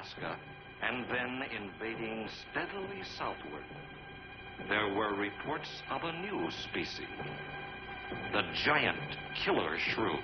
Alaska and then invading steadily southward, there were reports of a new species, the giant killer shrew.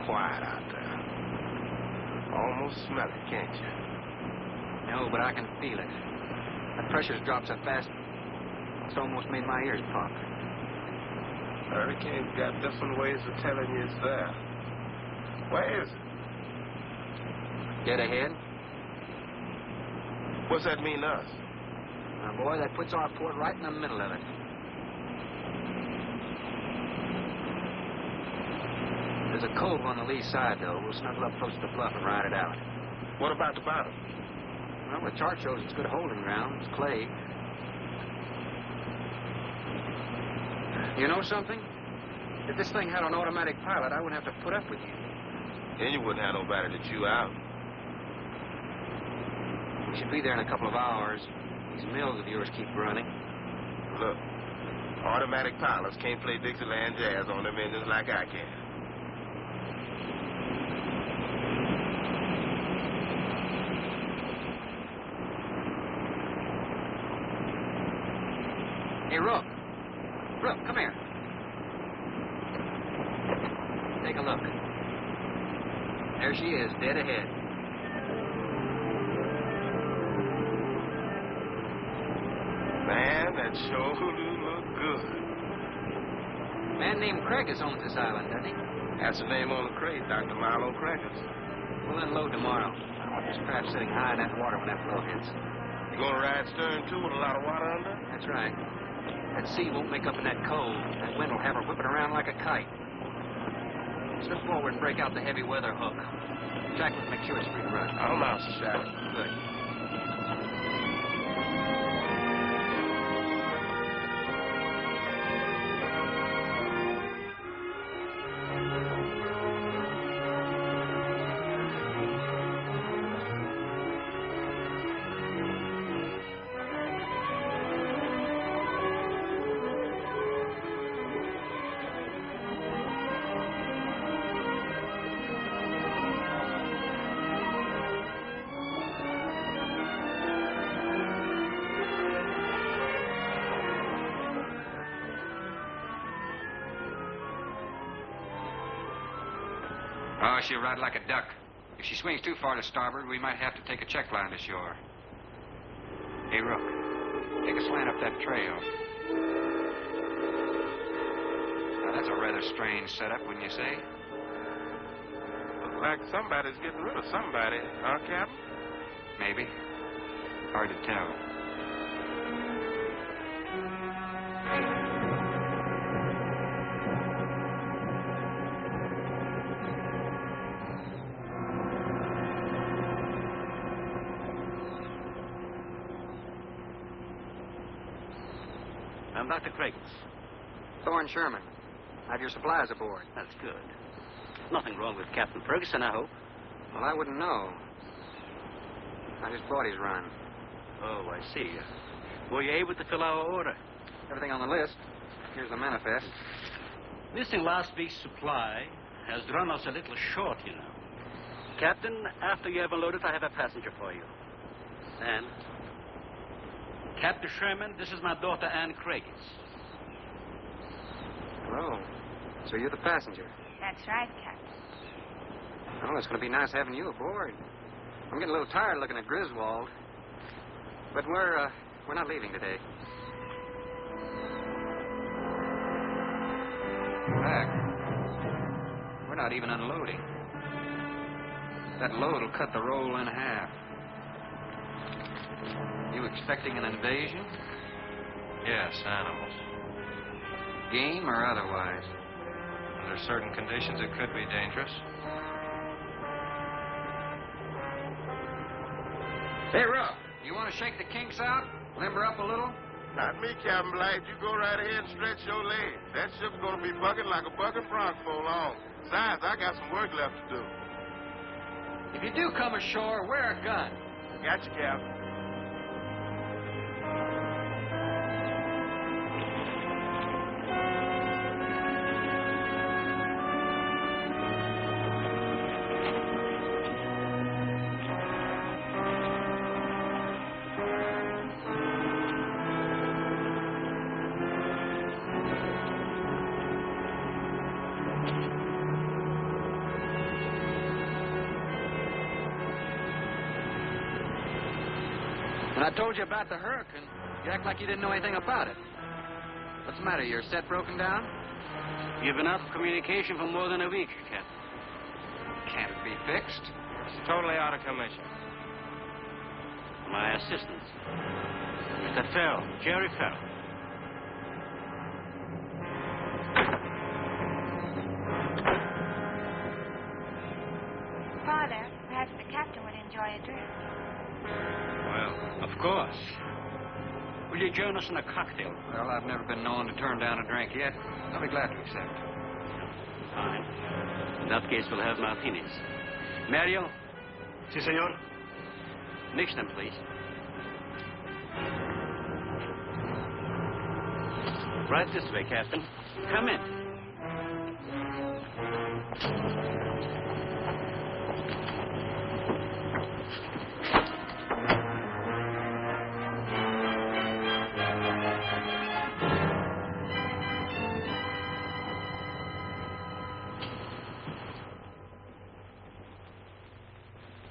Quiet out there. Almost smell it, can't you? No, but I can feel it. The pressure's dropped so fast, it's almost made my ears pop. Hurricane's got different ways of telling you it's there. Where is it? Dead ahead. What's that mean to us? Now, boy, that puts our port right in the middle of it. There's a cove on the lee side, though. We'll snuggle up close to the bluff and ride it out. What about the bottom? Well, the chart shows it's good holding ground. It's clay. You know something? If this thing had an automatic pilot, I wouldn't have to put up with you. Then you wouldn't have nobody to chew out. We should be there in a couple of hours. These mills of yours keep running. Look, automatic pilots can't play Dixieland jazz on them engines like I can. Hey, Rook. Rook, come here. Take a look. There she is, dead ahead. Man, that sure do look good. A man named Craigus owns this island, doesn't he? That's the name on the crate, Dr. Milo Craigus. We'll unload tomorrow. I want this craft sitting high in that water when that flow hits. You gonna ride stern, too, with a lot of water under? That's right. That sea won't make up in that cove. That wind will have her whipping around like a kite. Slip forward and break out the heavy weather hook. Jack with McCure Street run. I'll mouse the shadow. Good. Oh, she'll ride like a duck. If she swings too far to starboard, we might have to take a check line to shore. Hey, Rook, take a slant up that trail. Now, that's a rather strange setup, wouldn't you say? Looks like somebody's getting rid of somebody, huh, Captain? Maybe. Hard to tell. I'm Dr. Craigus. Thorne Sherman. Have your supplies aboard. That's good. Nothing wrong with Captain Ferguson, I hope. Well, I wouldn't know. I just bought his run. Oh, I see. Were you able to fill our order? Everything on the list. Here's the manifest. Missing last week's supply has run us a little short, you know. Captain, after you have unloaded, I have a passenger for you. Anne. Captain Sherman, this is my daughter, Anne Craigus. Oh, so you're the passenger. That That's right, Captain. Well, it's going to be nice having you aboard. I'm getting a little tired looking at Griswold. But we're not leaving today. In fact, we're not even unloading. That load will cut the roll in half. You expecting an invasion? Yes, animals. Game or otherwise? Under certain conditions, it could be dangerous. Hey, Ruff, you want to shake the kinks out? Limber up a little? Not me, Captain Blight. You go right ahead and stretch your legs. That ship's going to be bucking like a bucking bronc for long. Besides, I got some work left to do. If you do come ashore, wear a gun. Got you, Captain. When I told you about the hurricane, you act like you didn't know anything about it. What's the matter? Your set broken down? You've been out of communication for more than a week, Captain. Can't it be fixed? It's totally out of commission. My assistant, Mr. Farrell, Jerry Farrell. Father, perhaps the captain would enjoy a drink. Well, of course. Will you join us in a cocktail? Well, I've never been known to turn down a drink yet. I'll be glad to accept. Fine. In that case, we'll have martinis. Mario? Sí, señor. Mix them, please. Right this way, Captain. Come in.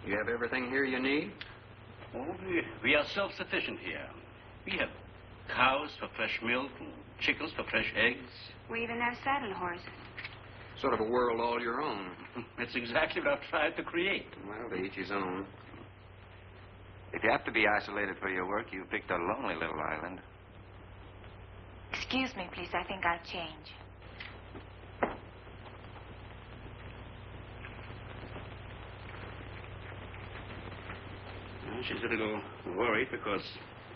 You have everything here you need? Oh, we are self-sufficient here. We have cows for fresh milk and chickens for fresh eggs. We even have saddle horses. Sort of a world all your own. That's exactly what I've tried to create. Well, to each his own. If you have to be isolated for your work, you picked a lonely little island. Excuse me, please. I think I'll change. Well, she's a little worried because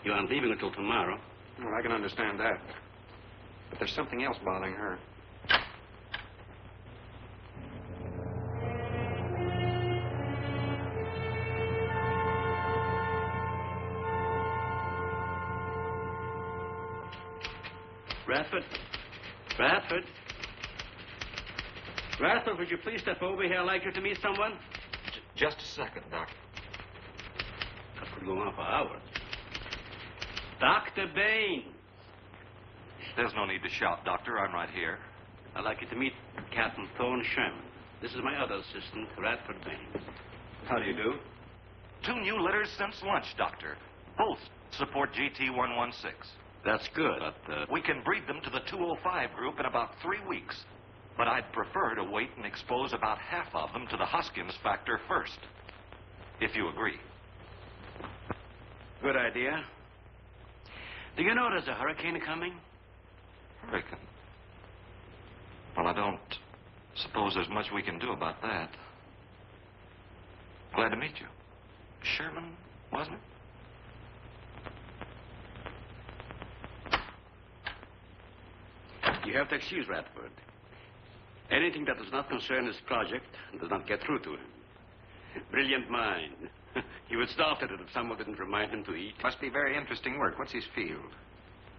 you aren't leaving until tomorrow. Well, I can understand that. But there's something else bothering her. Radford? Radford? Radford, would you please step over here? I'd like you to meet someone. Just a second, Doc. That could go on for hours. Dr. Bain. There's no need to shout, Doctor. I'm right here. I'd like you to meet Captain Thorne Sherman. This is my other assistant, Radford Bain. How do you do? 2 new letters since lunch, Doctor. Both support GT-116. That's good, but, We can breed them to the 205 group in about 3 weeks. But I'd prefer to wait and expose about half of them to the Hoskins factor first. If you agree. Good idea. Do you know there's a hurricane coming? Hurricane? Well, I don't suppose there's much we can do about that. Glad to meet you. Sherman, wasn't it? You have to excuse Radford. Anything that does not concern his project does not get through to him. Brilliant mind. He would start at it if someone didn't remind him to eat. Must be very interesting work. What's his field?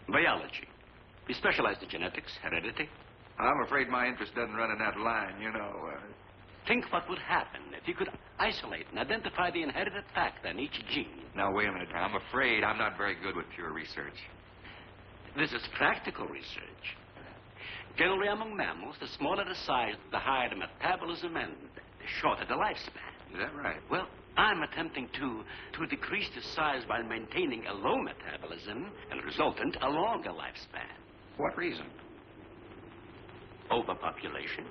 Biology. We specialize in genetics, heredity. I'm afraid my interest doesn't run in that line, you know. Think what would happen if you could isolate and identify the inherited factor in each gene. Now, wait a minute. I'm afraid I'm not very good with pure research. This is practical research. Generally, among mammals, the smaller the size, the higher the metabolism and the shorter the lifespan. Is that right? Well, I'm attempting to decrease the size by maintaining a low metabolism and resultant a longer lifespan. For what reason? Overpopulation.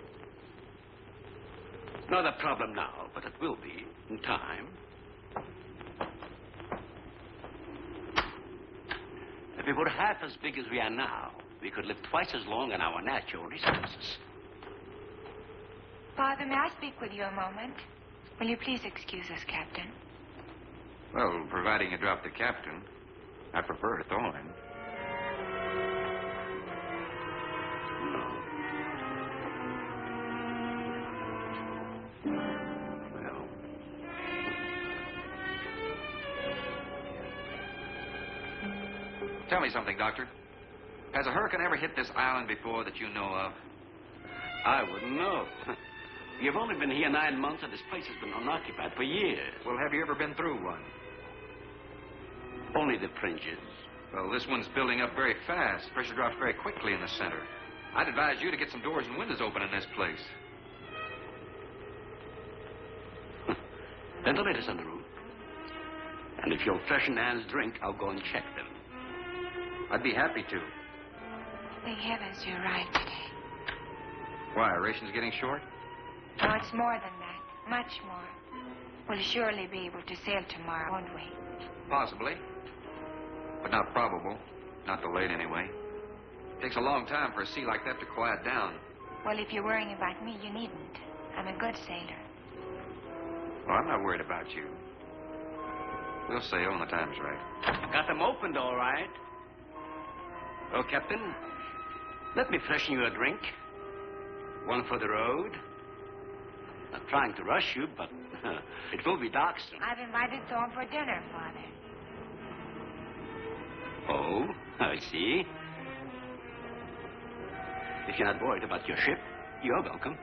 Not a problem now, but it will be in time. If we were half as big as we are now, we could live twice as long on our natural resources. Father, may I speak with you a moment? Will you please excuse us, Captain? Well, providing you drop the captain, I prefer to throw him. Well, tell me something, Doctor. Has a hurricane ever hit this island before that you know of? I wouldn't know. You've only been here 9 months, and this place has been unoccupied for years. Well, have you ever been through one? Only the fringes. Well, this one's building up very fast. Pressure drops very quickly in the center. I'd advise you to get some doors and windows open in this place. Ventilators on the roof. And if you'll freshen Anne's drink, I'll go and check them. I'd be happy to. Thank heavens you're right today. Why, ration's getting short? No, it's more than that. Much more. We'll surely be able to sail tomorrow, won't we? Possibly. But not probable. Not delayed, anyway. It takes a long time for a sea like that to quiet down. Well, if you're worrying about me, you needn't. I'm a good sailor. Well, I'm not worried about you. We'll sail when the time's right. Got them opened, all right. Oh, Captain, let me freshen you a drink. One for the road. Not trying to rush you, but it will be dark soon. I've invited Thorne for dinner, Father. Oh, I see. If you're not worried about your ship, you're welcome.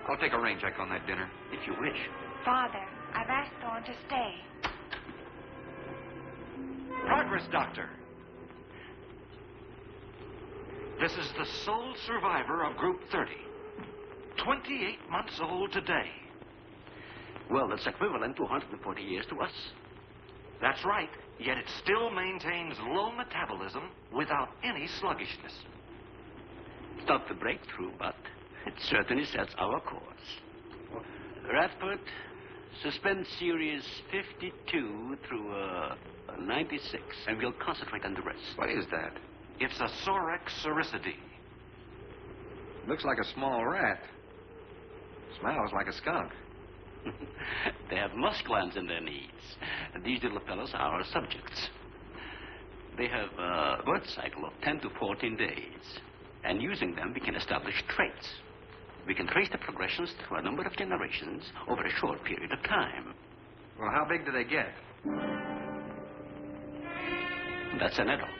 I'll take a rain check on that dinner. If you wish. Father, I've asked Thorne to stay. Progress, Doctor. This is the sole survivor of Group 30. 28 months old today. Well, that's equivalent to 140 years to us. That's right. Yet it still maintains low metabolism without any sluggishness. It's not the breakthrough, but it certainly sets our course. Radford, suspend series 52 through 96, and we'll concentrate on the rest. What is that? It's a Sorex cericidae. Looks like a small rat. Smells like a skunk. They have musk glands in their knees. These little fellows are our subjects. They have a birth cycle of 10 to 14 days. And using them, we can establish traits. We can trace the progressions through a number of generations over a short period of time. Well, how big do they get? That's an adult.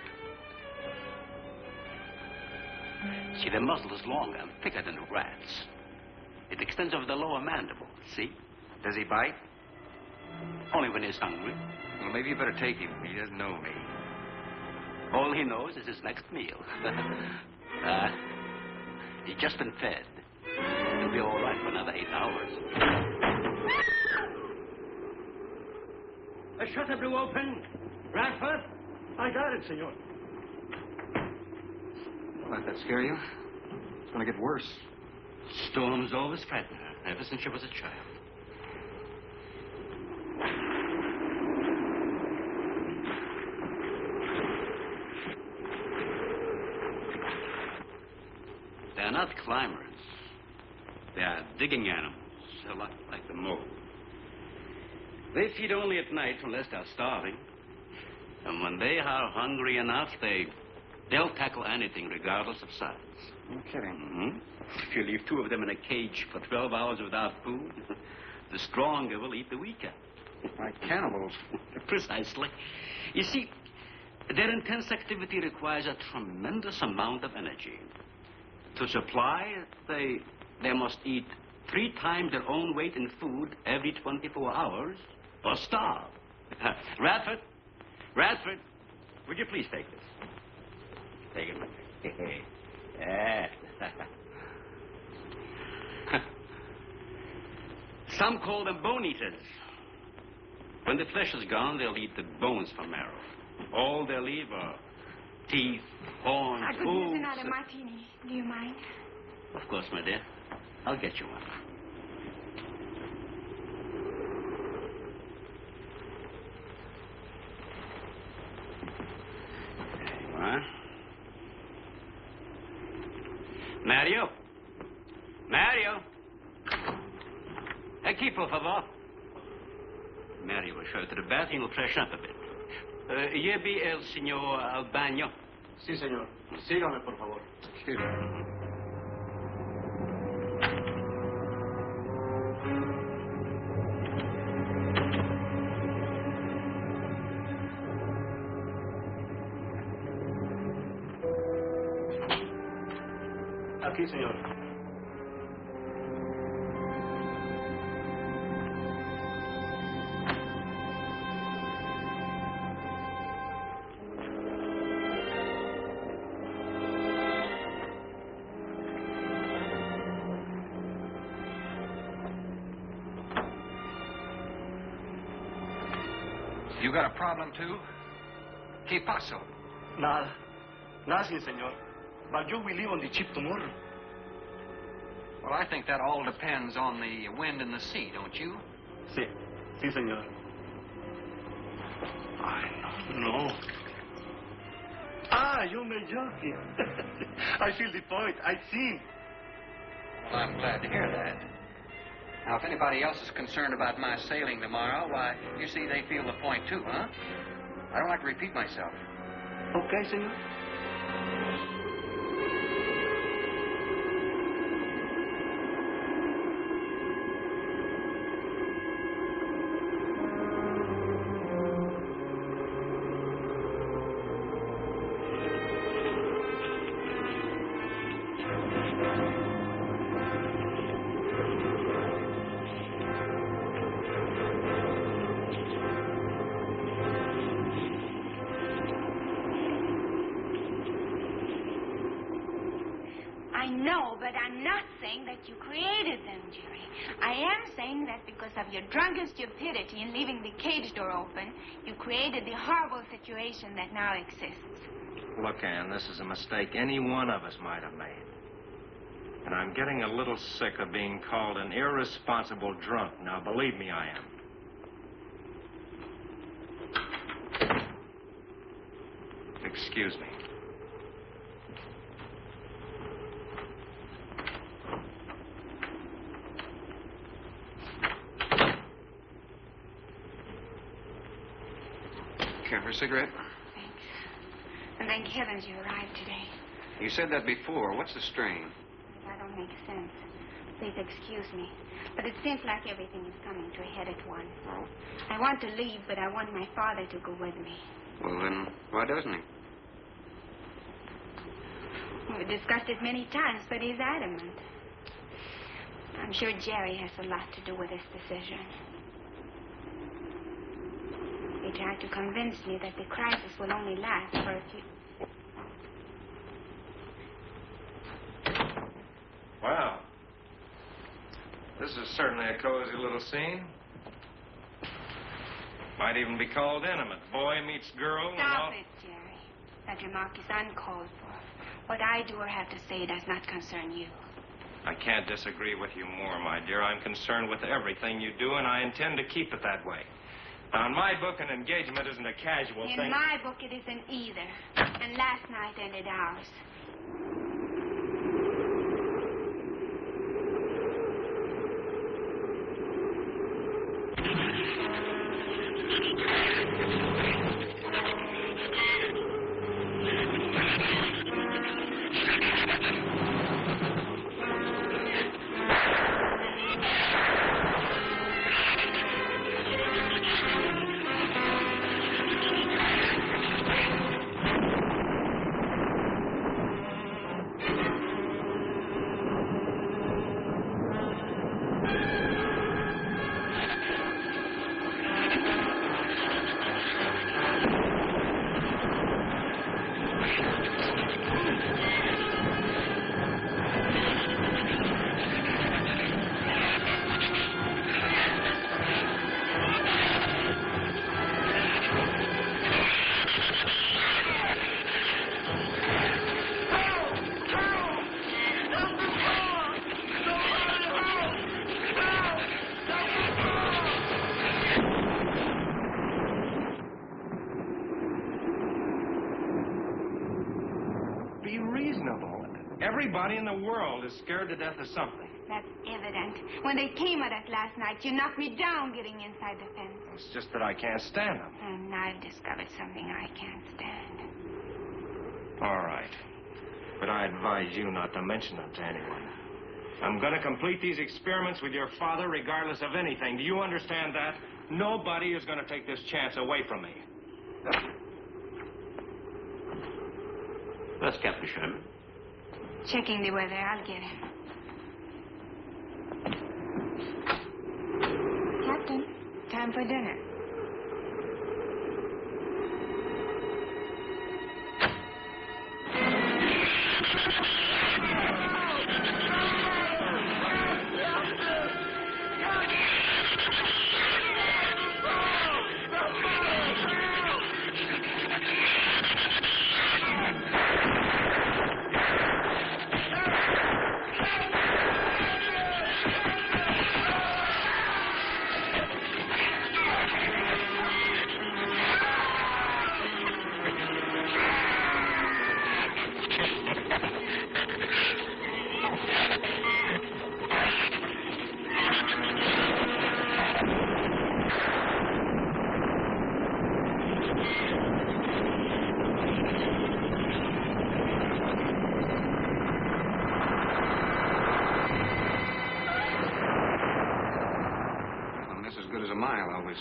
See, their muzzle is longer and thicker than the rat's. It extends over the lower mandible, see? Does he bite? Only when he's hungry. Well, maybe you better take him. He doesn't know me. All he knows is his next meal. He's just been fed. He'll be all right for another 8 hours. The shutter blew open. Radford? I got it, senor. Let that scare you? It's going to get worse. Storms always frighten her, ever since she was a child. They're not climbers. They are digging animals, a lot like the mole. They feed only at night unless they're starving. And when they are hungry enough, they'll tackle anything regardless of size. No kidding. Mm-hmm. If you leave 2 of them in a cage for 12 hours without food, the stronger will eat the weaker. Like cannibals. Precisely. You see, their intense activity requires a tremendous amount of energy. To supply, they must eat 3 times their own weight in food every 24 hours or starve. Radford, would you please take this? Take it. Yeah. Some call them bone eaters. When the flesh is gone, they'll eat the bones for marrow. All they'll leave are teeth, horns, I could use another martini. Do you mind? Of course, my dear. I'll get you one. There you are. Mario? Mario? Aquí, por favor. Mario will show you to the bath and he'll freshen up a bit. Lleve el señor al baño. Sí, señor. Sígame, por favor. Excuse me. Aquí, señor. You got a problem, too? ¿Qué pasó? Nada. Nothing, señor. But you will leave on the ship tomorrow. Well, I think that all depends on the wind and the sea, don't you? Sí. Sí, señor. I don't know. You may joking. I feel the point. I see. Well, I'm glad to hear that. Now, if anybody else is concerned about my sailing tomorrow, why, you see, they feel the point, too, huh? I don't like to repeat myself. Okay, senor. I know, but I'm not saying that you created them, Jerry. I am saying that because of your drunken stupidity in leaving the cage door open, you created the horrible situation that now exists. Look, Ann, this is a mistake any one of us might have made. And I'm getting a little sick of being called an irresponsible drunk. Now, believe me, I am. Excuse me. Care for a cigarette? Thanks. And thank heavens you arrived today. You said that before. What's the strain? That don't make sense. Please excuse me. But it seems like everything is coming to a head at once. Oh. I want to leave, but I want my father to go with me. Well, then, why doesn't he? We've discussed it many times, but he's adamant. I'm sure Jerry has a lot to do with this decision. He tried to convince me that the crisis will only last for a few... Wow. This is certainly a cozy little scene. Might even be called intimate. Boy meets girl and all... Stop it, Jerry. That remark is uncalled for. What I do or have to say does not concern you. I can't disagree with you more, my dear. I'm concerned with everything you do, and I intend to keep it that way. Now, in my book, an engagement isn't a casual thing. In my book, it isn't either. And last night ended ours. Everybody in the world is scared to death of something. That's evident. When they came at us last night, you knocked me down getting inside the fence. It's just that I can't stand them. And I've discovered something I can't stand. All right. But I advise you not to mention them to anyone. I'm going to complete these experiments with your father regardless of anything. Do you understand that? Nobody is going to take this chance away from me. Where's Captain Sherman? Checking the weather. I'll get him. Captain, time for dinner.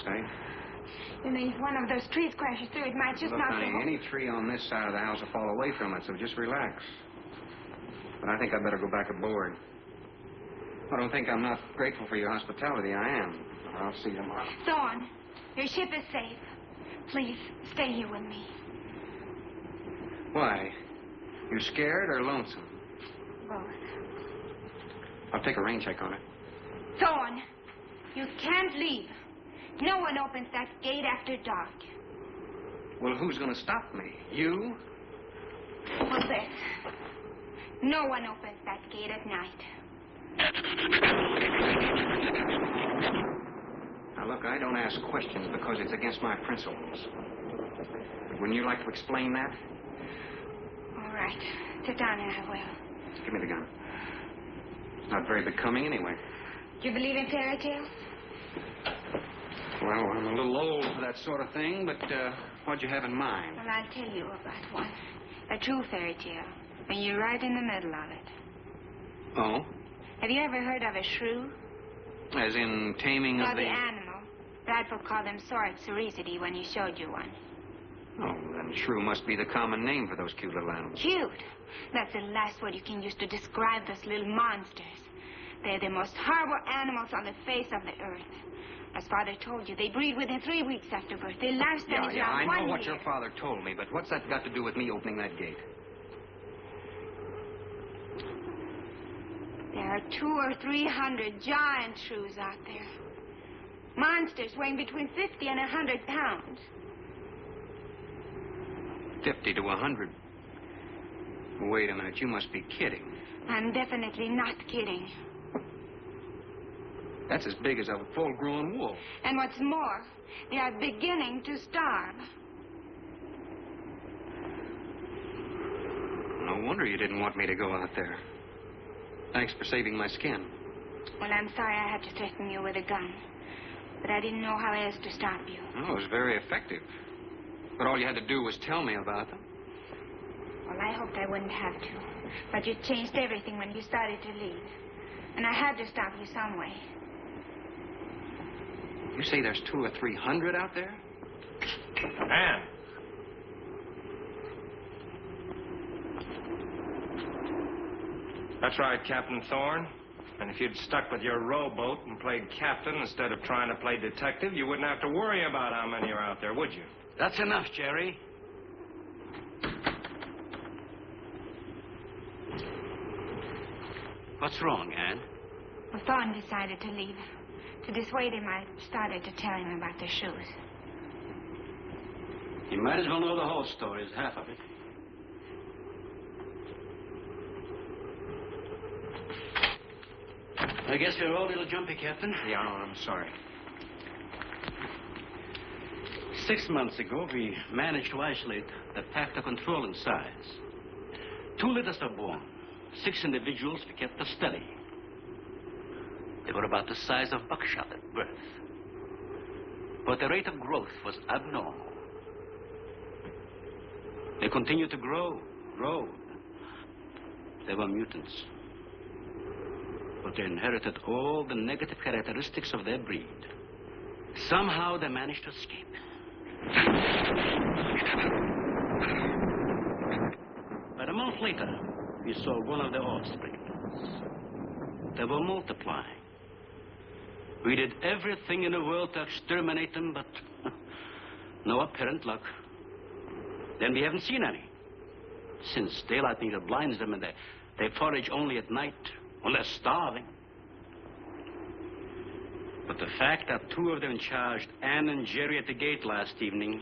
Say. You mean if one of those trees crashes through, it might just Look, knock honey, the whole... any tree on this side of the house will fall away from it, so just relax. But I think I'd better go back aboard. I don't think I'm not grateful for your hospitality. I am. But I'll see you tomorrow. Thorne, your ship is safe. Please, stay here with me. Why? You scared or lonesome? Both. I'll take a rain check on it. Thorne, you can't leave. No one opens that gate after dark. Well, who's going to stop me? You? Well, this. No one opens that gate at night. Now, look, I don't ask questions because it's against my principles. But wouldn't you like to explain that? All right. Sit down and I will. Give me the gun. Not very becoming anyway. Do you believe in fairy tales? Well, I'm a little old for that sort of thing, but what'd you have in mind? Well, I'll tell you about one. A true fairy tale. And you're right in the middle of it. Oh? Have you ever heard of a shrew? As in taming No, of the animal. Bradford called them sorcericity when he showed you one. Oh, then shrew must be the common name for those cute little animals. Cute. That's the last word you can use to describe those little monsters. They're the most horrible animals on the face of the earth. As Father told you, they breed within 3 weeks after birth. Their lifespan is around 1 year. I know what your father told me, but what's that got to do with me opening that gate? There are 200 or 300 giant shrews out there. Monsters weighing between 50 and 100 pounds. 50 to 100. Wait a minute, you must be kidding. I'm definitely not kidding. That's as big as a full-grown wolf. And what's more, they are beginning to starve. No wonder you didn't want me to go out there. Thanks for saving my skin. Well, I'm sorry I had to threaten you with a gun. But I didn't know how else to stop you. Oh, it was very effective. But all you had to do was tell me about them. Well, I hoped I wouldn't have to. But you changed everything when you started to leave. And I had to stop you some way. You say there's 200 or 300 out there? Anne. That's right, Captain Thorne. And if you'd stuck with your rowboat and played captain instead of trying to play detective, you wouldn't have to worry about how many are out there, would you? That's enough, Jerry. What's wrong, Anne? Well, Thorne decided to leave. To dissuade him, I started to tell him about the shoes. You might as well know the whole story as half of it. I guess you're all a little jumpy, Captain. Yeah, I'm sorry. 6 months ago, we managed to isolate the pack to control in size. 2 litters are born. 6 individuals we kept steady. They were about the size of buckshot at birth. But the rate of growth was abnormal. They continued to grow. They were mutants. But they inherited all the negative characteristics of their breed. Somehow they managed to escape. But a month later, we saw one of their offspring. They were multiplying. We did everything in the world to exterminate them, but no apparent luck. Then we haven't seen any. Since daylight neither blinds them and they forage only at night when they're starving. But the fact that 2 of them charged Anne and Jerry at the gate last evening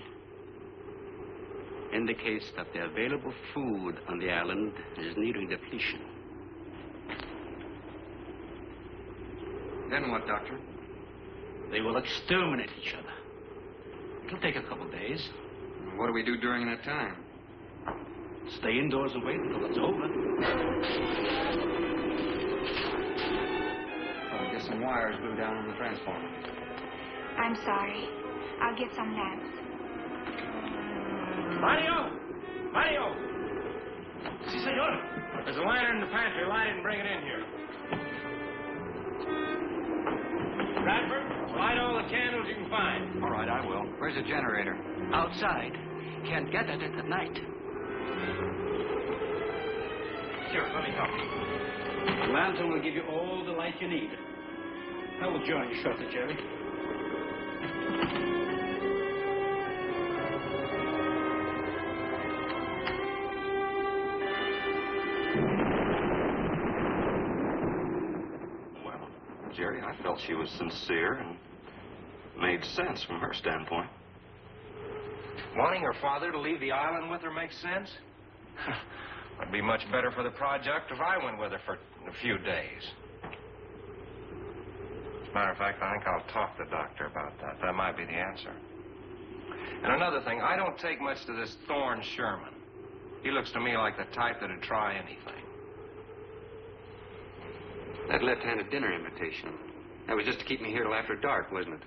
indicates that the available food on the island is nearing depletion. Then what, Doctor? They will exterminate each other. It'll take a couple days. What do we do during that time? Stay indoors and wait until it's over. I'll get some wires glued down on the transformer. I'm sorry. I'll get some lamps. Mario! Si, senor. There's a lantern in the pantry. Light it and bring it in here. Bradford, light all the candles you can find. All right, I will. Where's the generator? Outside. Can't get at it at night. Sure, let me help you. The lantern will give you all the light you need. I will join you shortly, Jerry. Well, Jerry, I felt she was sincere and made sense from her standpoint. Wanting her father to leave the island with her makes sense? It'd be much better for the project if I went with her for a few days. As a matter of fact, I think I'll talk to the doctor about that. That might be the answer. And another thing, I don't take much to this Thorne Sherman. He looks to me like the type that'd try anything. That left-handed dinner invitation. That was just to keep me here till after dark, wasn't it?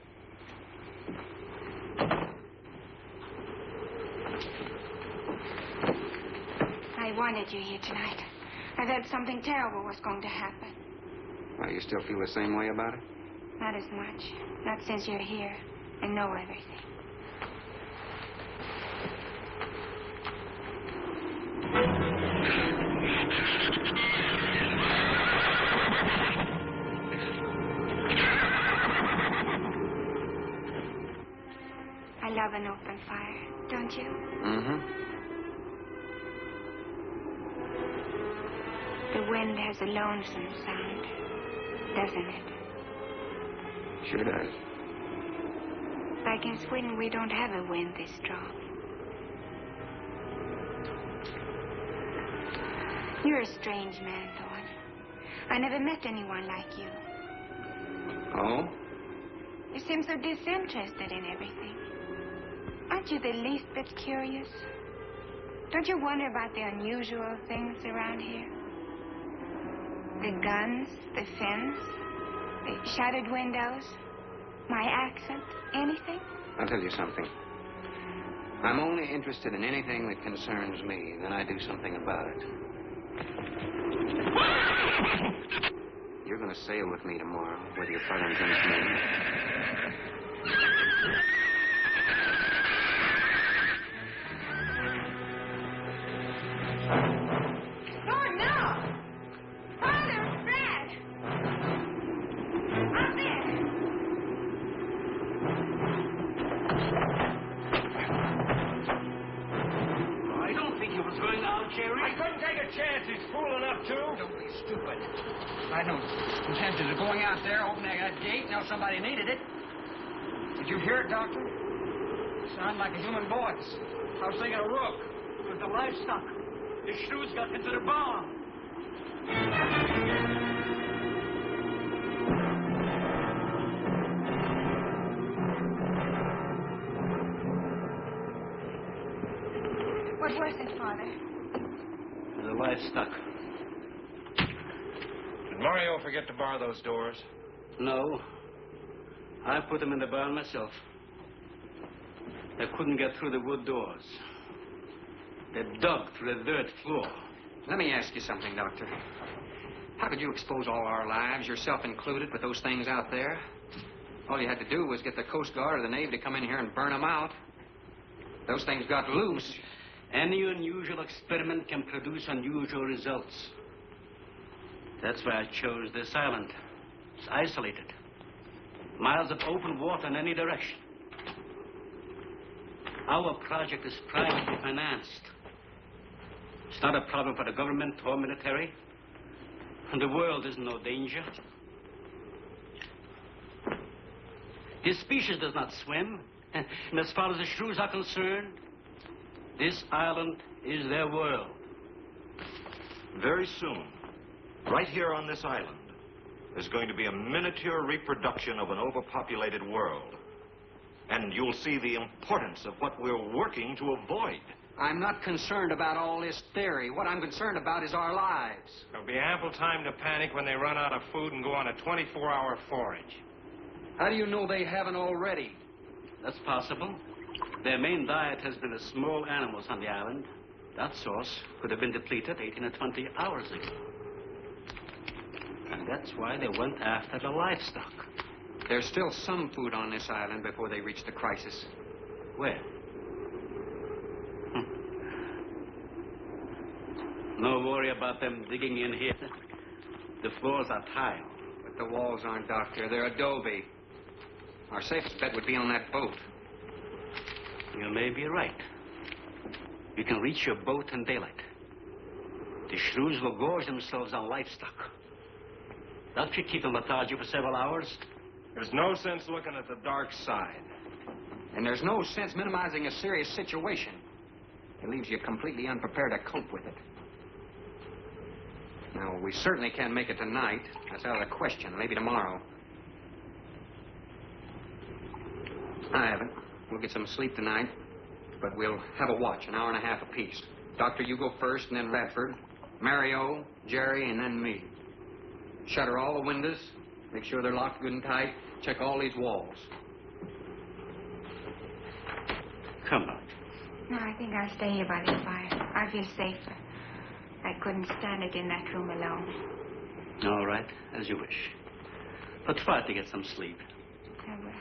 I wanted you here tonight. I thought something terrible was going to happen. Why, you still feel the same way about it? Not as much. Not since you're here and know everything. I love an open fire, don't you? Mm-hmm. The wind has a lonesome sound, doesn't it? Sure does. Back in Sweden, we don't have a wind this strong. You're a strange man, Thorne. I never met anyone like you. Oh? You seem so disinterested in everything. Aren't you the least bit curious? Don't you wonder about the unusual things around here? The guns, the fence, the shattered windows, my accent, anything? I'll tell you something. I'm only interested in anything that concerns me, then I do something about it. You're going to sail with me tomorrow, with your Farrington's men. Oh, no! Father, Fred! Up there! I don't think he was going out, Jerry. I couldn't take a chance. He's fool enough to. Don't be stupid. I had no intention of going out there, opening that gate, now somebody needed it. Did you hear it, Doctor? Sounded like a human voice. I was thinking of Rook. With the livestock. The shrews got into the barn. What was it, Father? The livestock. Mario forget to bar those doors? No. I put them in the barn myself. They couldn't get through the wood doors. They dug through the dirt floor. Let me ask you something, Doctor. How could you expose all our lives, yourself included, with those things out there? All you had to do was get the Coast Guard or the Navy to come in here and burn them out. Those things got loose. Any unusual experiment can produce unusual results. That's why I chose this island. It's isolated. Miles of open water in any direction. Our project is privately financed. It's not a problem for the government or military. And the world is in no danger. This species does not swim. And as far as the shrews are concerned, this island is their world. Very soon, right here on this island, there's going to be a miniature reproduction of an overpopulated world. And you'll see the importance of what we're working to avoid. I'm not concerned about all this theory. What I'm concerned about is our lives. There'll be ample time to panic when they run out of food and go on a 24-hour forage. How do you know they haven't already? That's possible. Their main diet has been the small animals on the island. That source could have been depleted 18 or 20 hours ago. And that's why they went after the livestock. There's still some food on this island before they reach the crisis. Where? No worry about them digging in here. The floors are tile. But the walls aren't, Doctor. They're adobe. Our safest bet would be on that boat. You may be right. You can reach your boat in daylight. The shrews will gorge themselves on livestock. That should keep them lethargic for several hours. There's no sense looking at the dark side. And there's no sense minimizing a serious situation. It leaves you completely unprepared to cope with it. Now, we certainly can't make it tonight. That's out of the question. Maybe tomorrow. I haven't. We'll get some sleep tonight, but we'll have a watch, an hour and a half apiece. Doctor, you go first, and then Radford, Mario, Jerry, and then me. Shutter all the windows. Make sure they're locked good and tight. Check all these walls. Come on. No, I think I'll stay here by the fire. I feel safer. I couldn't stand it in that room alone. All right, as you wish. But try to get some sleep. I will.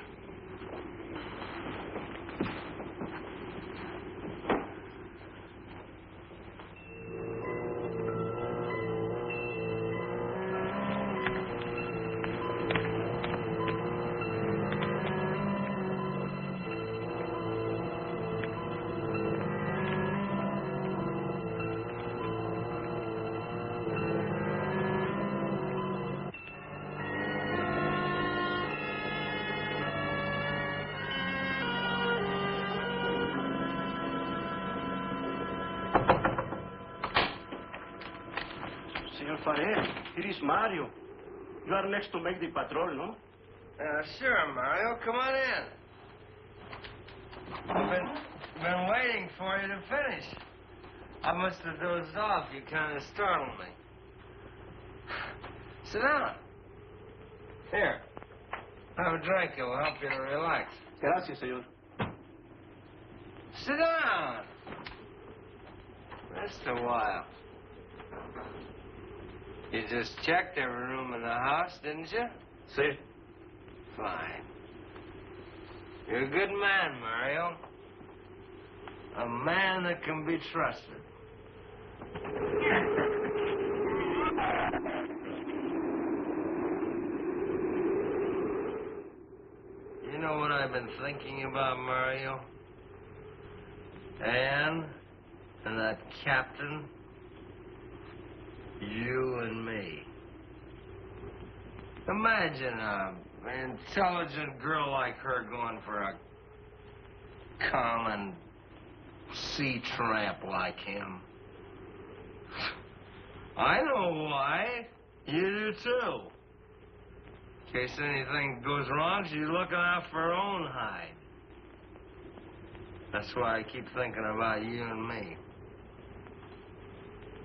It is Mario. You are next to make the patrol, no? Sure, Mario. Come on in. I've been waiting for you to finish. I must have dozed off. You kind of startled me. Sit down. Here. Have a drink. It will help you to relax. Gracias, señor. Sit down. Just a while. You just checked every room in the house, didn't you? Sí. Fine. You're a good man, Mario. A man that can be trusted. You know what I've been thinking about, Mario? Anne and that captain. You and me. Imagine an intelligent girl like her going for a common sea tramp like him. I know why. You do too. In case anything goes wrong, she's looking out for her own hide. That's why I keep thinking about you and me.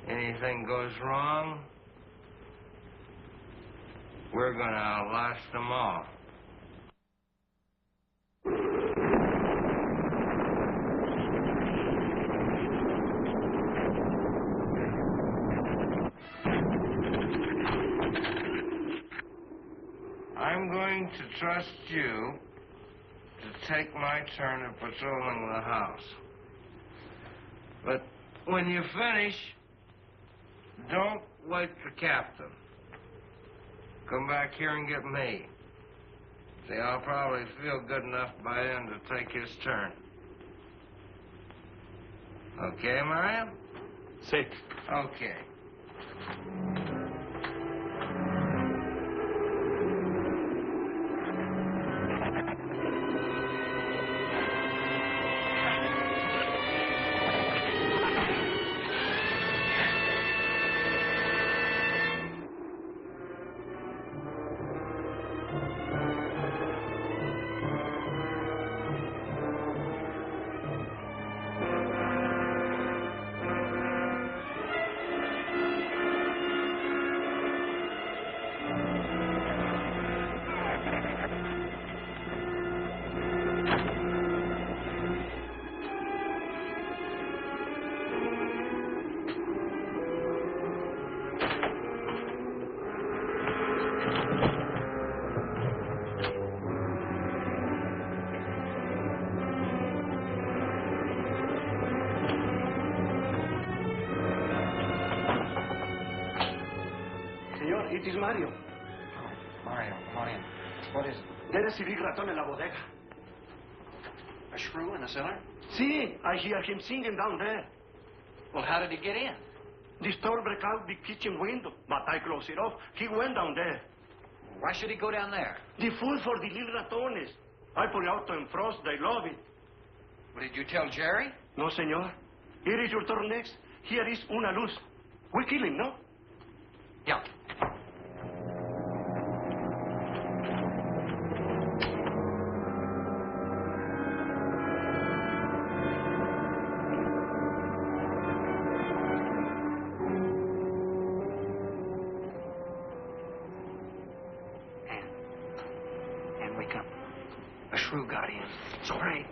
Anything goes wrong, we're gonna outlast them all. I'm going to trust you to take my turn at patrolling the house. But when you finish, don't wake the captain. Come back here and get me. See, I'll probably feel good enough by then to take his turn. Okay, Mario? Sí. Okay. Señor, it is Mario. Mario, come on in. What is it? There is a big raton in la bodega. A shrew in the cellar? See, I hear him singing down there. Well, how did he get in? The store break out the kitchen window, but I closed it off. He went down there. Why should he go down there? The food for the little ratones. I put it out in frost. They love it. Well, did you tell Jerry? No, senor. Here is your turn next. Here is una luz. We kill him, no? Yeah. Ann, wake up. A shrew got in. It's all right.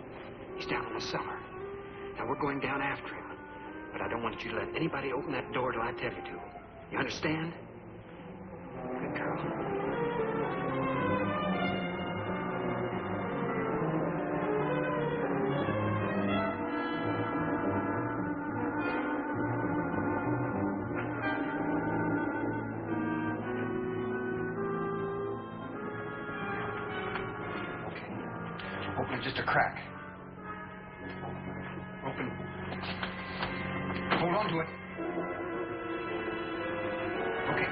He's down in the cellar. Now, we're going down after him. But I don't want you to let anybody open that door till I tell you to. You understand? Good girl. Okay. Open it just a crack. Open. Hold on to it. Okay.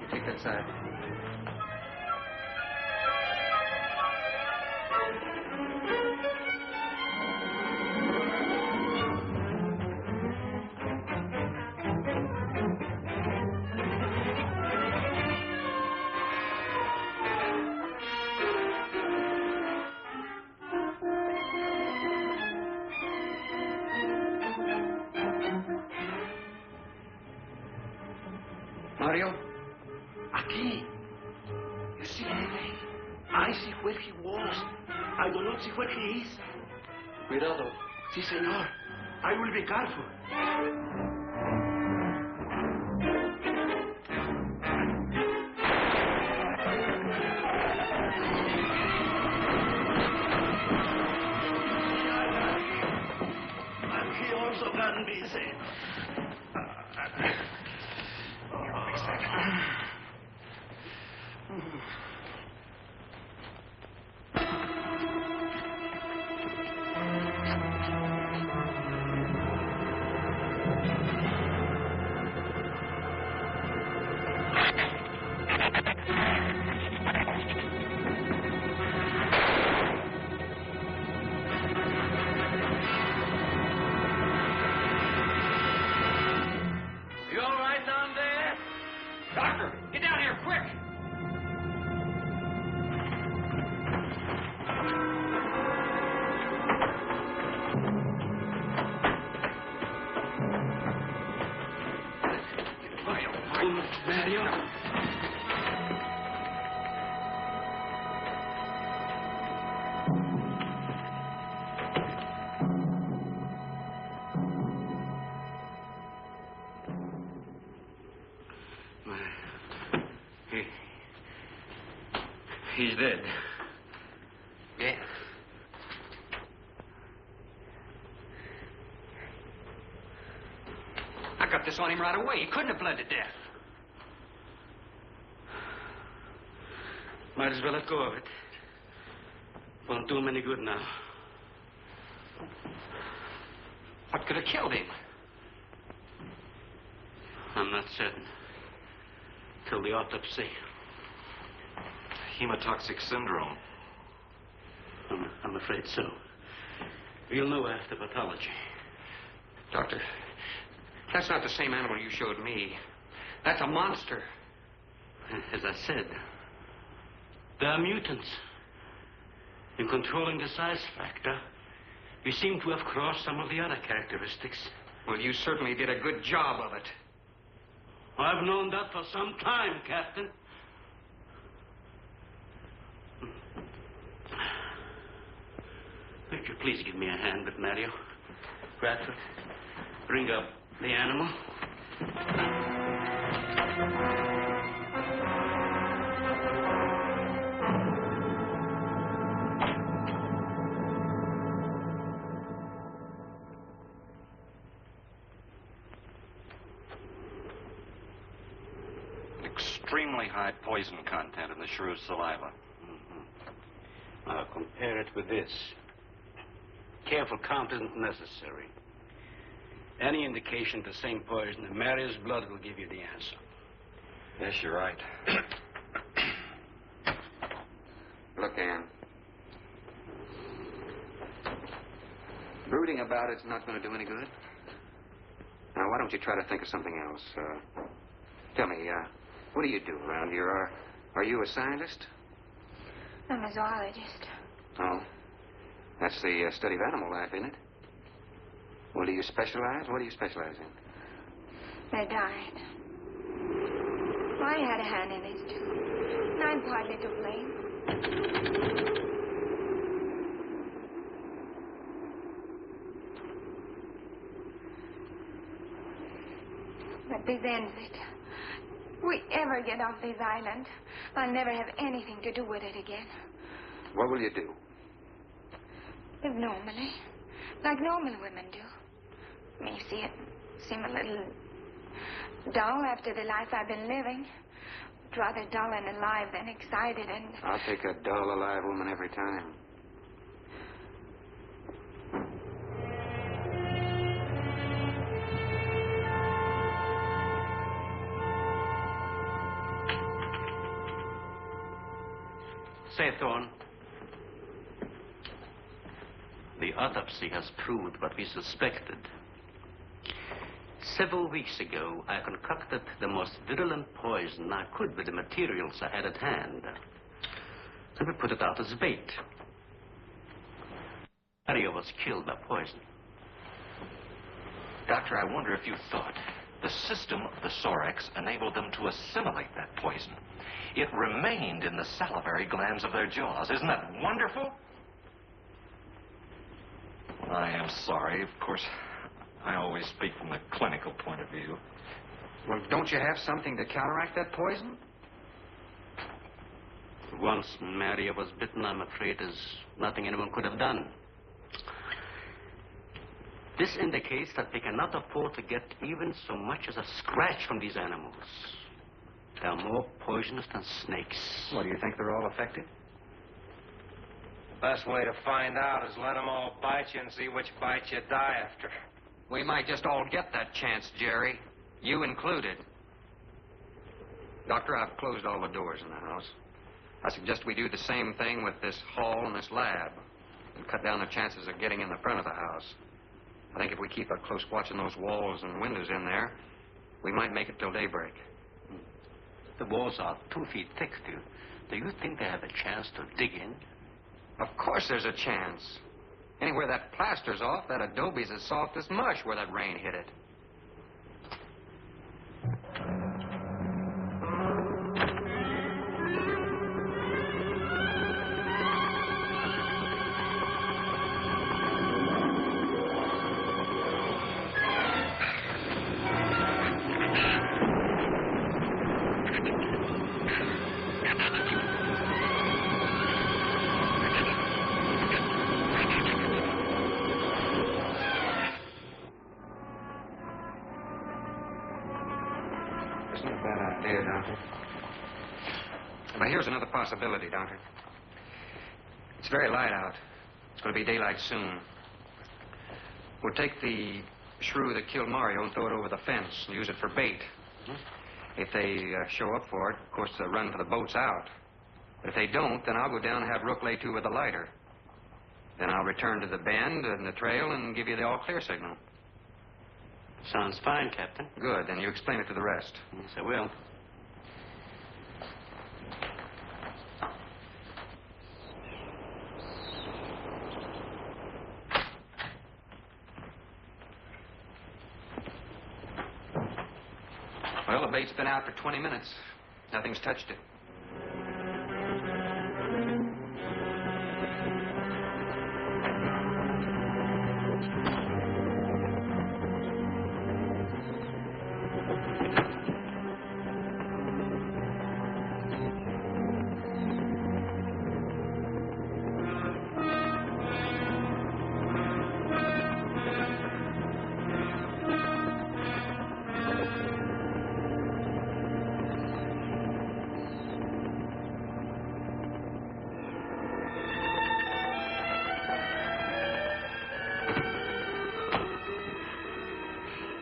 You take that side. Mario? Aquí. You see, I see where he was. I do not see where he is. Cuidado. Si, senor. I will be careful. And he also can be saved. Wait a second. Mario. He's dead. Yeah. I got this on him right away. He couldn't have bled to death. Might as well let go of it. Won't do him any good now. What could have killed him? I'm not certain. Till the autopsy. Hemotoxic syndrome. I'm afraid so. We'll know after pathology. Doctor, that's not the same animal you showed me. That's a monster. As I said, there are mutants. In controlling the size factor, you seem to have crossed some of the other characteristics. Well, you certainly did a good job of it. I've known that for some time, Captain. Would you please give me a hand with Mario? Bradford, bring up the animal. Extremely high poison content in the shrew's saliva. Now compare it with this. Careful count isn't necessary. Any indication of the same poison in Mario's blood will give you the answer. Yes, you're right. Look, Ann. Brooding about it's not going to do any good. Now, why don't you try to think of something else? Tell me, what do you do around here? Are you a scientist? I'm a zoologist. Oh. That's the study of animal life, isn't it? Well, do you specialize? What do you specialize in? They died. Well, I had a hand in this, too. And I'm partly to blame. But this ends it. If we ever get off this island, I'll never have anything to do with it again. What will you do? Live normally, like normal women do. May seem a little dull after the life I've been living. But rather dull and alive than excited and... I'll take a dull, alive woman every time. Say, Thorne, the autopsy has proved what we suspected. Several weeks ago, I concocted the most virulent poison I could with the materials I had at hand. And we put it out as bait. Mario was killed by poison. Doctor, I wonder if you thought the system of the Sorex enabled them to assimilate that poison. It remained in the salivary glands of their jaws. Isn't that wonderful? I am sorry. Of course, I always speak from the clinical point of view. Well, don't you have something to counteract that poison? Once Mario was bitten, I'm afraid there's nothing anyone could have done. This indicates that they cannot afford to get even so much as a scratch from these animals. They're more poisonous than snakes. What, do you think they're all affected? The best way to find out is let them all bite you and see which bite you die after. We might just all get that chance, Jerry. You included. Doctor, I've closed all the doors in the house. I suggest we do the same thing with this hall and this lab and cut down the chances of getting in the front of the house. I think if we keep a close watch on those walls and windows in there, we might make it till daybreak. The walls are 2 feet thick. Do you think they have a chance to dig in? Of course there's a chance. Anywhere that plaster's off, that adobe's as soft as mush where that rain hit it. isn't a bad idea, Doctor. But here's another possibility, Doctor. It's very light out. It's going to be daylight soon. We'll take the shrew that killed Mario and throw it over the fence and use it for bait. If they show up for it, of course, they'll run for the boats out. But if they don't, then I'll go down and have Rook lay to with a lighter. Then I'll return to the bend and the trail and give you the all-clear signal. Sounds fine, Captain. Good. Then you explain it to the rest. Yes, I will. Well, the bait's been out for 20 minutes. Nothing's touched it.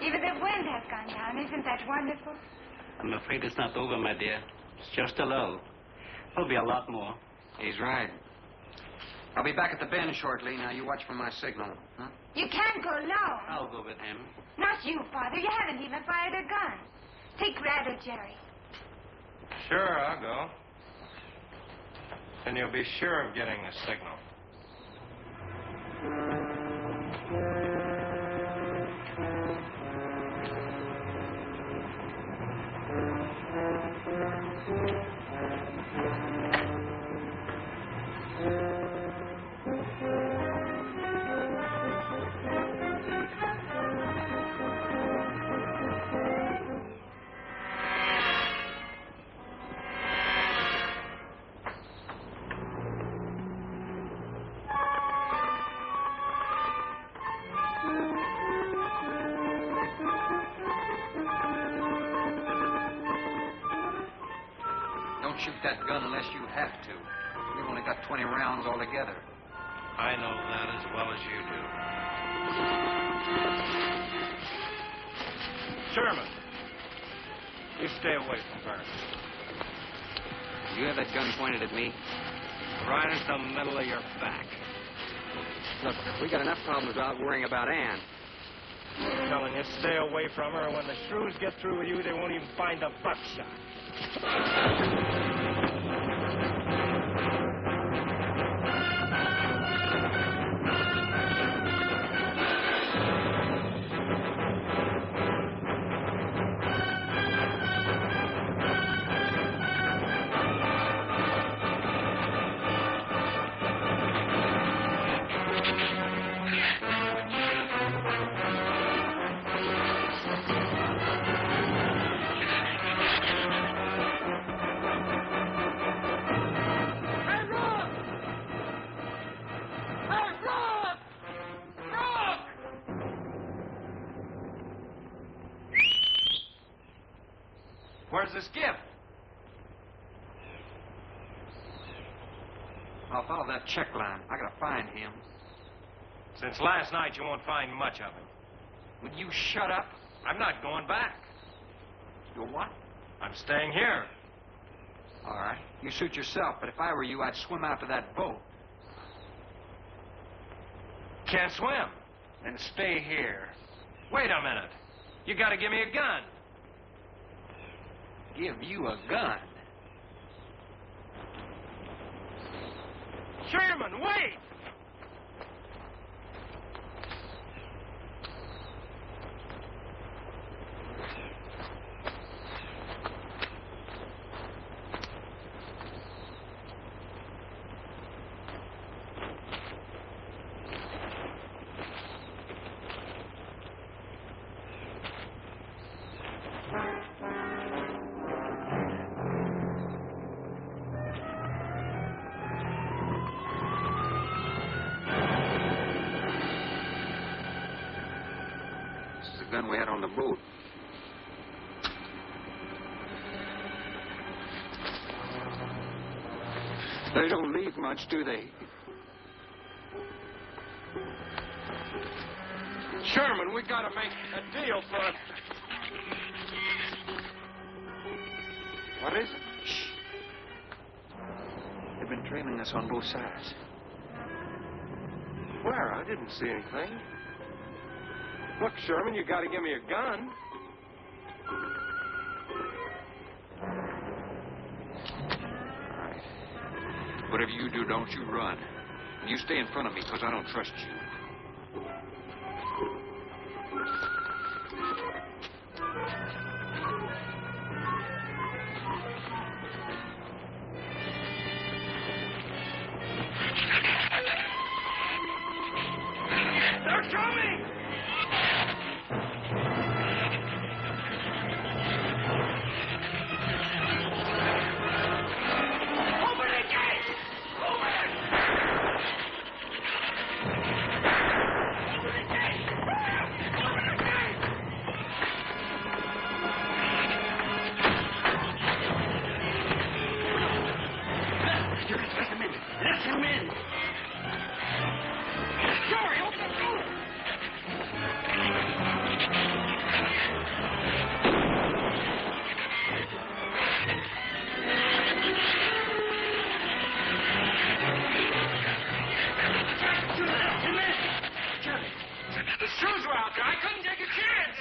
Even the wind has gone down. Isn't that wonderful? I'm afraid it's not over, my dear. It's just a lull. There'll be a lot more. He's right. I'll be back at the bend shortly. Now, you watch for my signal. Huh? You can't go alone. I'll go with him. Not you, Father. You haven't even fired a gun. Take Red or Jerry. Sure, I'll go. Then you'll be sure of getting a signal. Don't shoot that gun unless you have to. We've only got 20 rounds altogether. I know that as well as you do. Sherman, you stay away from her. You have that gun pointed at me? Right at the middle of your back. Look, we got enough problems without worrying about Ann. I'm telling you, stay away from her. When the shrews get through with you, they won't even find a buckshot. Where's this gift? I'll follow that check line. I gotta find him. Since last night, you won't find much of him. Would you shut up? I'm not going back. You're what? I'm staying here. All right. You suit yourself, but if I were you, I'd swim out to that boat. Can't swim. Then stay here. Wait a minute. You gotta give me a gun. Give you a gun? Sherman, wait! Gun we had on the boat. it much, do they? Sherman, we gotta make a deal for it. What is it? Shh. They've been trailing us on both sides. Where? I didn't see anything. Look, Sherman, you gotta give me a gun. All right. Whatever you do, don't you run. You stay in front of me, because I don't trust you. They're coming! Open the gate! Open it! Open the gate! Open the gate! You can let him in. Let him in. Hurry, open the door. The Shrews were out there. I couldn't take a chance.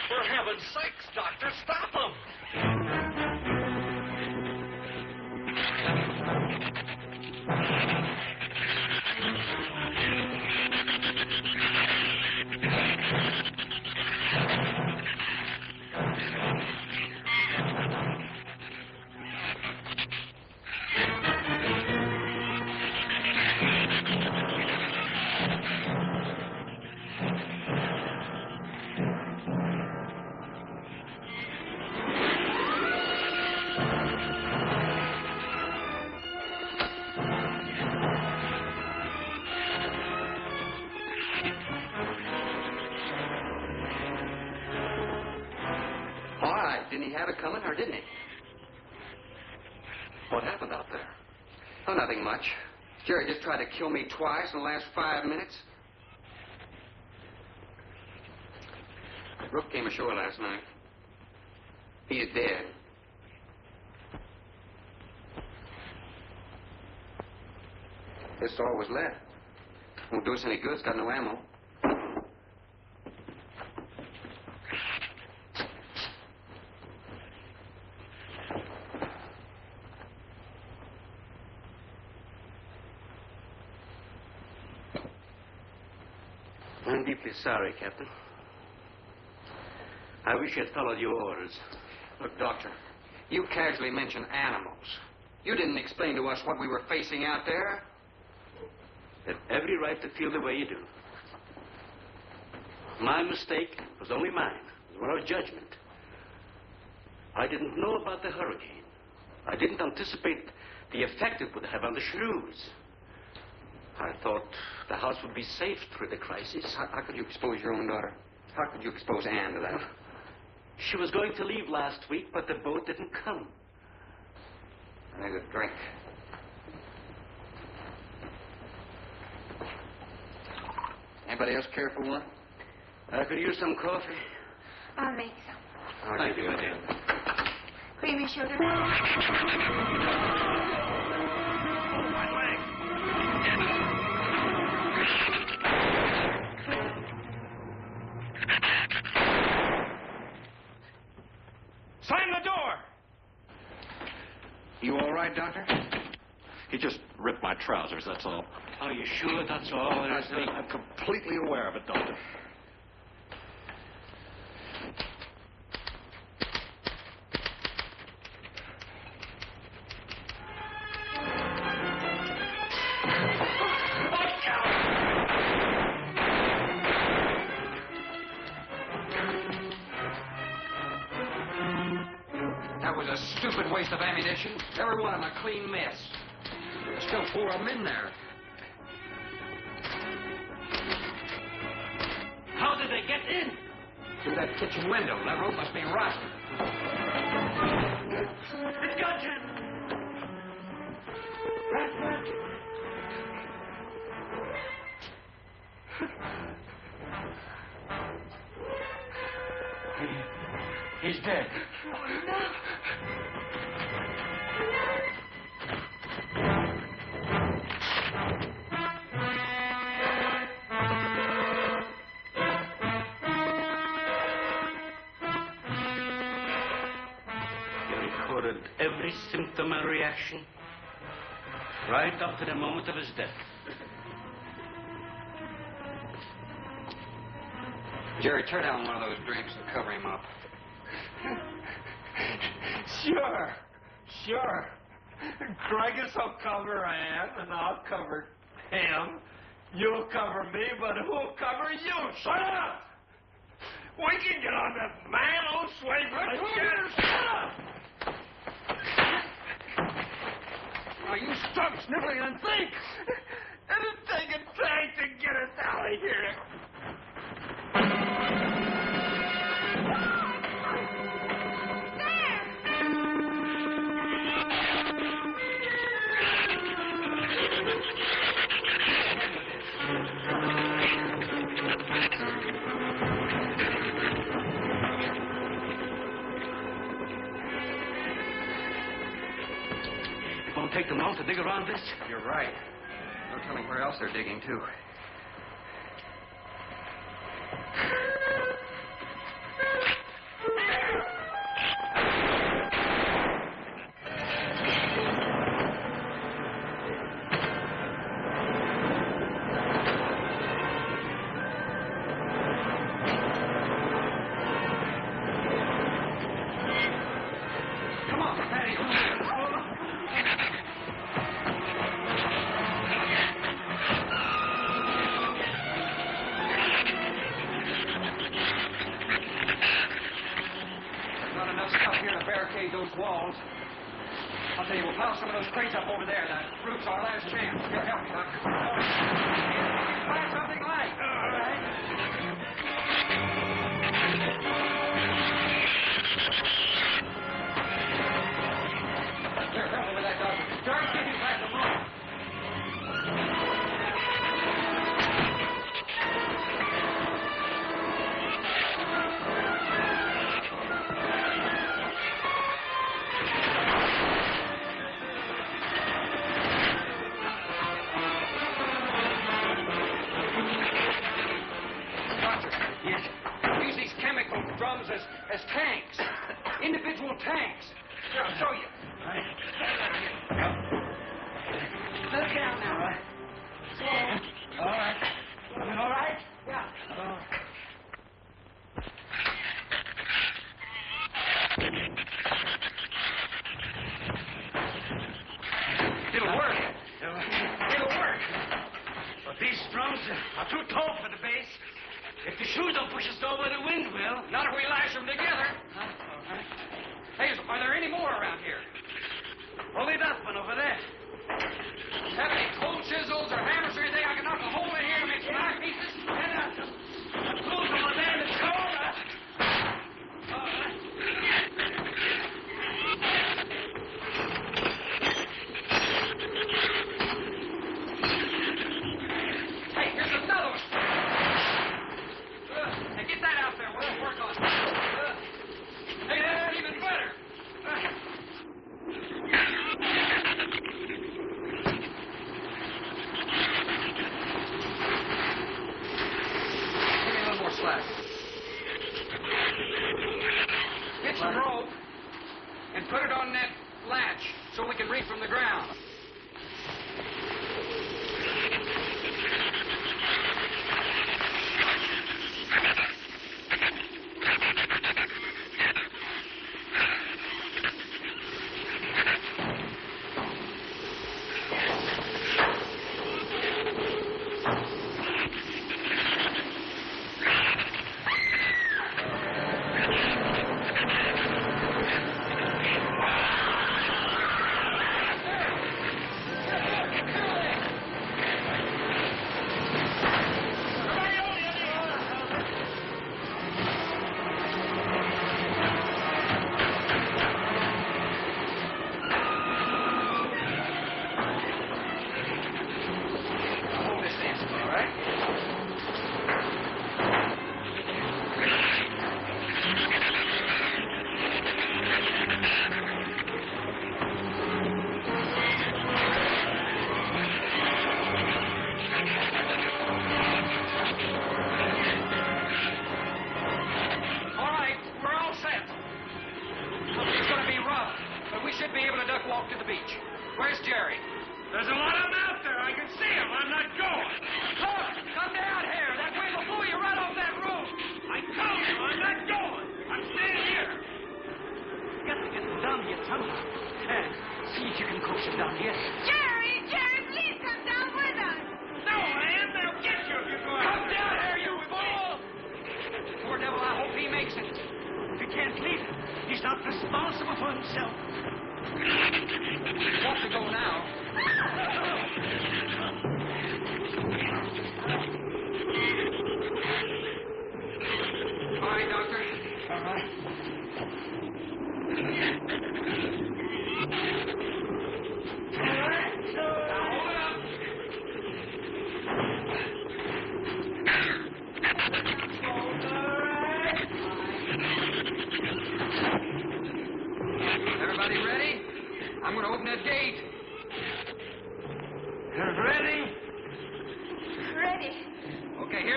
For heaven's sakes, Doctor, stop them! All right. Didn't he have it coming, or didn't he? What happened out there? Oh, nothing much. Jerry just tried to kill me twice in the last 5 minutes. Brooke came ashore last night. He's dead. This is all was left. Won't do us any good. It's got no ammo. I'm deeply sorry, Captain. I wish I'd followed your orders. Look, Doctor, you casually mentioned animals. You didn't explain to us what we were facing out there. You have every right to feel the way you do. My mistake was only mine. It was one of judgment. I didn't know about the hurricane. I didn't anticipate the effect it would have on the Shrews. I thought the house would be safe through the crisis. How could you expose your own daughter? How could you expose Anne to that? She was going to leave last week, but the boat didn't come. I need a drink. Anybody else care for one? I could use some coffee. I'll make some. Thank you, madam. Creamy sugar. Slam the door! You all right, Doctor? He just ripped my trousers, that's all. Are you sure that's all? I'm completely aware of it, Doctor. waste of ammunition. Every one of them a clean mess. There's still 4 of them in there. How did they get in? Through that kitchen window. That rope must be rotten. It's got him. He's dead. Oh, no. You recorded every symptom and reaction right up to the moment of his death. Jerry, tear down one of those drinks and cover him up. Sure. Craigus will cover Ann, and I'll cover him. You'll cover me, but who'll cover you? Shut up! We can get on that man-o sway for the shut up! Now, you stop sniveling and think! It'll take a tank to get us out of here. It won't take them long to dig around this. You're right. No telling where else they're digging, too. Come on, Patty. Not enough stuff here to barricade those walls. I'll tell you, we'll pile some of those crates up over there. That roof's our last chance. Here, help me, Doc. Find something light. All right. Here, help me with that, Doctor. George, give me back the rope. Doctor, yes. Use these chemical drums as tanks. Individual tanks. Here, I'll show you. Look down now, right? All right. You all right? Yeah. It'll work. It'll work. But these drums are too tall for the base. If the shoes don't push us over, the wind will. Not if we lash them together. Hey, are there any more around here? Only that one over there. Have any cold chisels or hammers or anything I can knock a hole in here to make some eye pieces? And close on the man that's cold. Hey, here's another one. Hey, get that out there. We'll work on it. Hey, that's even better.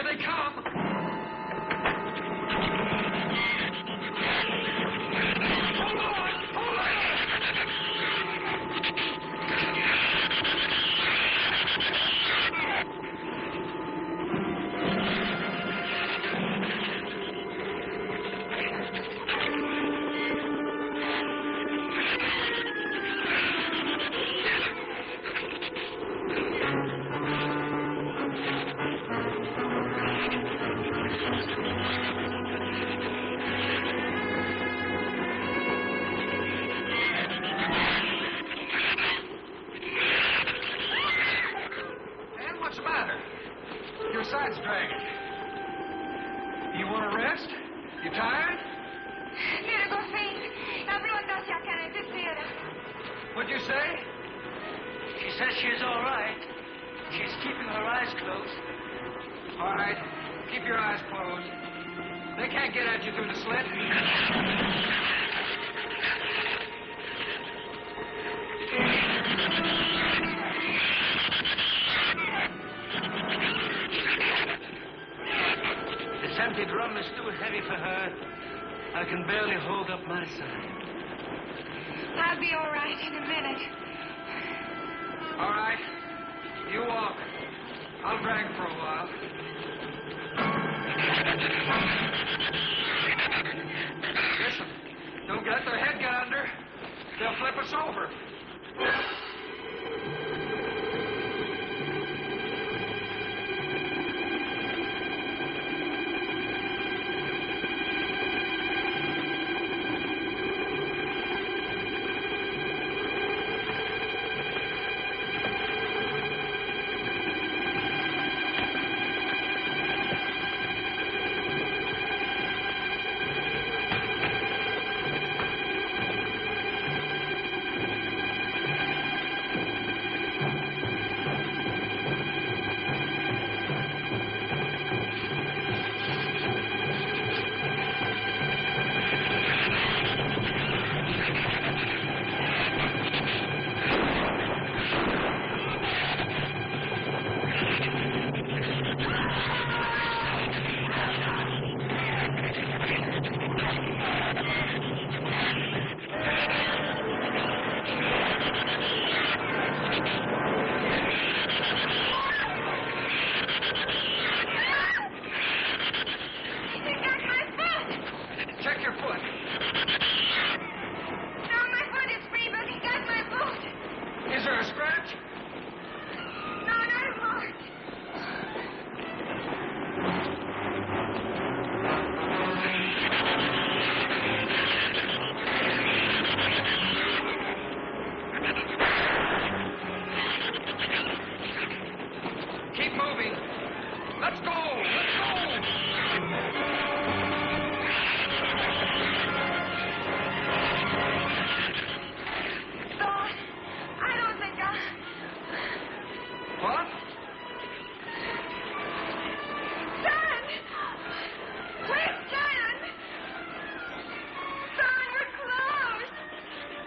they come! Hold on! Hold on! What's the matter? Your side's dragging. You want to rest? You tired? Mira, go faint. La blonda se acá desespera. What'd you say? She says she's all right. She's keeping her eyes closed. All right. Keep your eyes closed. They can't get at you through the slit. This empty drum is too heavy for her. I can barely hold up my side. I'll be all right in a minute. All right. You walk. I'll drag for a while. Listen, don't let their head get under. They'll flip us over.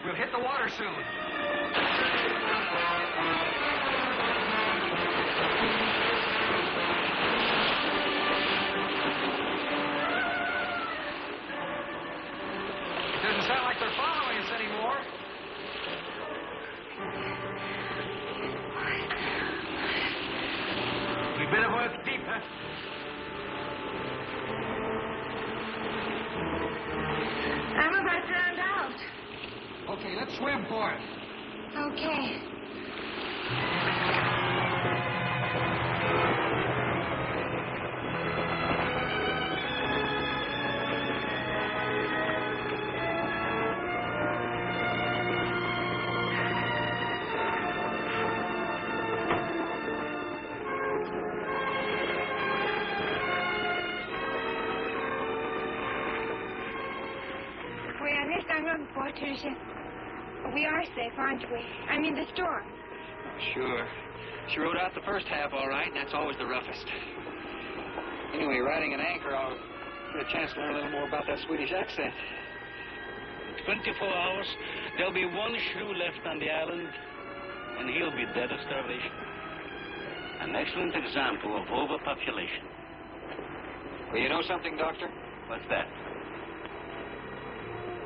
We'll hit the water soon. Doesn't sound like they're following us anymore. We better work deeper. I'm about drowned out. Okay, let's swim for it. Okay. We are next on road, Patricia. We are safe, aren't we? I mean, the storm. Sure. She rode out the first half all right, and that's always the roughest. Anyway, riding an anchor, I'll get a chance to learn a little more about that Swedish accent. 24 hours, there'll be one shrew left on the island, and he'll be dead of starvation. An excellent example of overpopulation. Well, you know something, Doctor? What's that?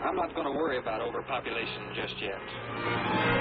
I'm not going to worry about overpopulation just yet.